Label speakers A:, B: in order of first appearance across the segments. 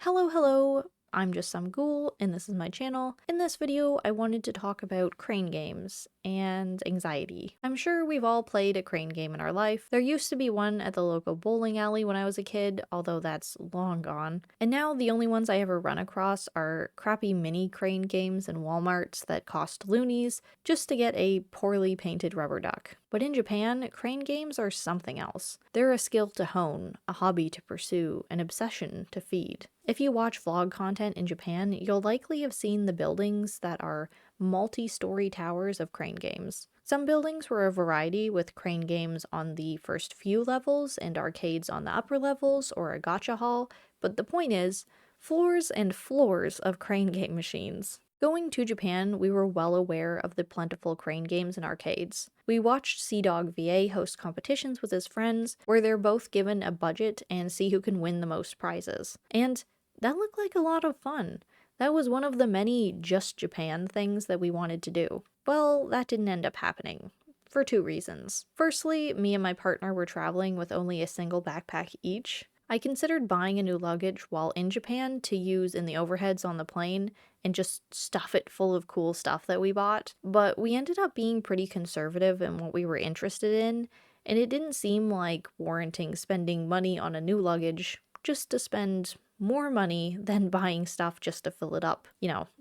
A: Hello, I'm just some ghoul, and this is my channel. In this video, I wanted to talk about crane games and anxiety. I'm sure we've all played a crane game in our life. There used to be one at the local bowling alley when I was a kid, although that's long gone. And now the only ones I ever run across are crappy mini crane games in Walmarts that cost loonies just to get a poorly painted rubber duck. But in Japan, crane games are something else. They're a skill to hone, a hobby to pursue, an obsession to feed. If you watch vlog content in Japan, you'll likely have seen the buildings that are multi-story towers of crane games. Some buildings were a variety with crane games on the first few levels and arcades on the upper levels or a gacha hall, but the point is, floors and floors of crane game machines. Going to Japan, we were well aware of the plentiful crane games and arcades. We watched Sea-Dog VA host competitions with his friends, where they're both given a budget and see who can win the most prizes. And that looked like a lot of fun. That was one of the many just Japan things that we wanted to do. Well, that didn't end up happening. For two reasons. Firstly, me and my partner were traveling with only a single backpack each. I considered buying a new luggage while in Japan to use in the overheads on the plane and just stuff it full of cool stuff that we bought, but we ended up being pretty conservative in what we were interested in, and it didn't seem like warranting spending money on a new luggage just to spend more money than buying stuff just to fill it up,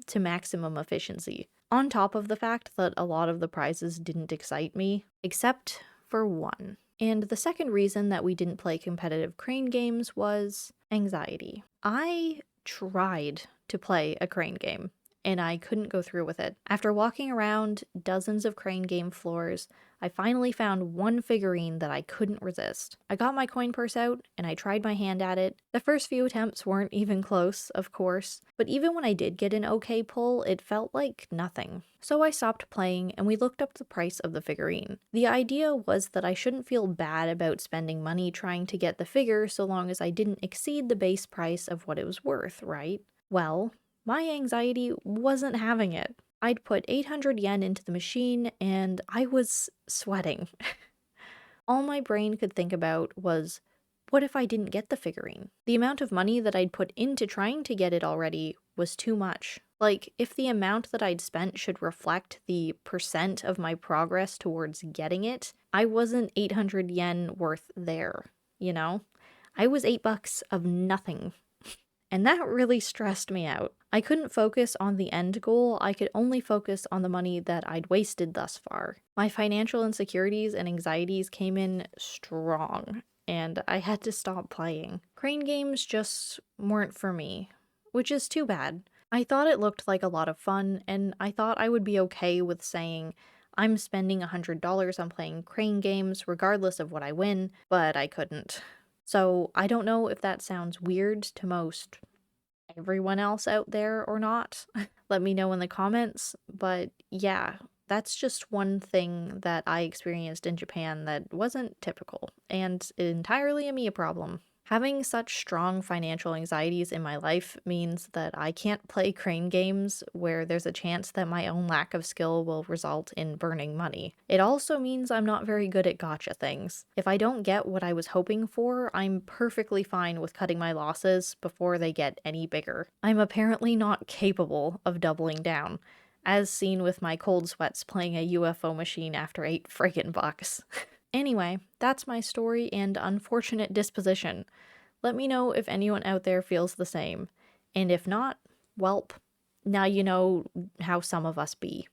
A: to maximum efficiency. On top of the fact that a lot of the prizes didn't excite me, except for one. And the second reason that we didn't play competitive crane games was anxiety. I tried to play a crane game, and I couldn't go through with it. After walking around dozens of crane game floors, I finally found one figurine that I couldn't resist. I got my coin purse out, and I tried my hand at it. The first few attempts weren't even close, of course, but even when I did get an okay pull, it felt like nothing. So I stopped playing, and we looked up the price of the figurine. The idea was that I shouldn't feel bad about spending money trying to get the figure so long as I didn't exceed the base price of what it was worth, right? Well, my anxiety wasn't having it. I'd put 800 yen into the machine and I was sweating. All my brain could think about was, what if I didn't get the figurine? The amount of money that I'd put into trying to get it already was too much. Like, if the amount that I'd spent should reflect the percent of my progress towards getting it, I wasn't 800 yen worth there, I was $8 of nothing. And that really stressed me out. I couldn't focus on the end goal, I could only focus on the money that I'd wasted thus far. My financial insecurities and anxieties came in strong, and I had to stop playing. Crane games just weren't for me, which is too bad. I thought it looked like a lot of fun, and I thought I would be okay with saying, I'm spending $100 on playing crane games regardless of what I win, but I couldn't. So I don't know if that sounds weird to most everyone else out there or not. Let me know in the comments, but yeah, that's just one thing that I experienced in Japan that wasn't typical, and entirely a me problem. Having such strong financial anxieties in my life means that I can't play crane games where there's a chance that my own lack of skill will result in burning money. It also means I'm not very good at gacha things. If I don't get what I was hoping for, I'm perfectly fine with cutting my losses before they get any bigger. I'm apparently not capable of doubling down, as seen with my cold sweats playing a UFO machine after 8 friggin' bucks. Anyway, that's my story and unfortunate disposition. Let me know if anyone out there feels the same. And if not, welp, now you know how some of us be.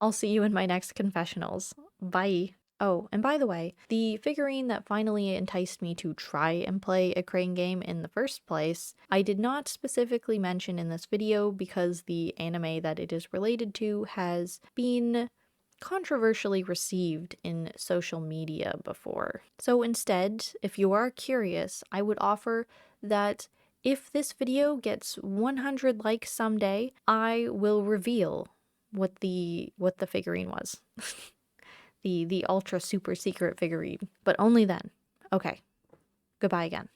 A: I'll see you in my next confessionals. Bye. Oh, and by the way, the figurine that finally enticed me to try and play a crane game in the first place, I did not specifically mention in this video because the anime that it is related to has been controversially received in social media before. So instead, if you are curious, I would offer that if this video gets 100 likes someday, I will reveal what the figurine was. the ultra super secret figurine, but only then. Okay. Goodbye again.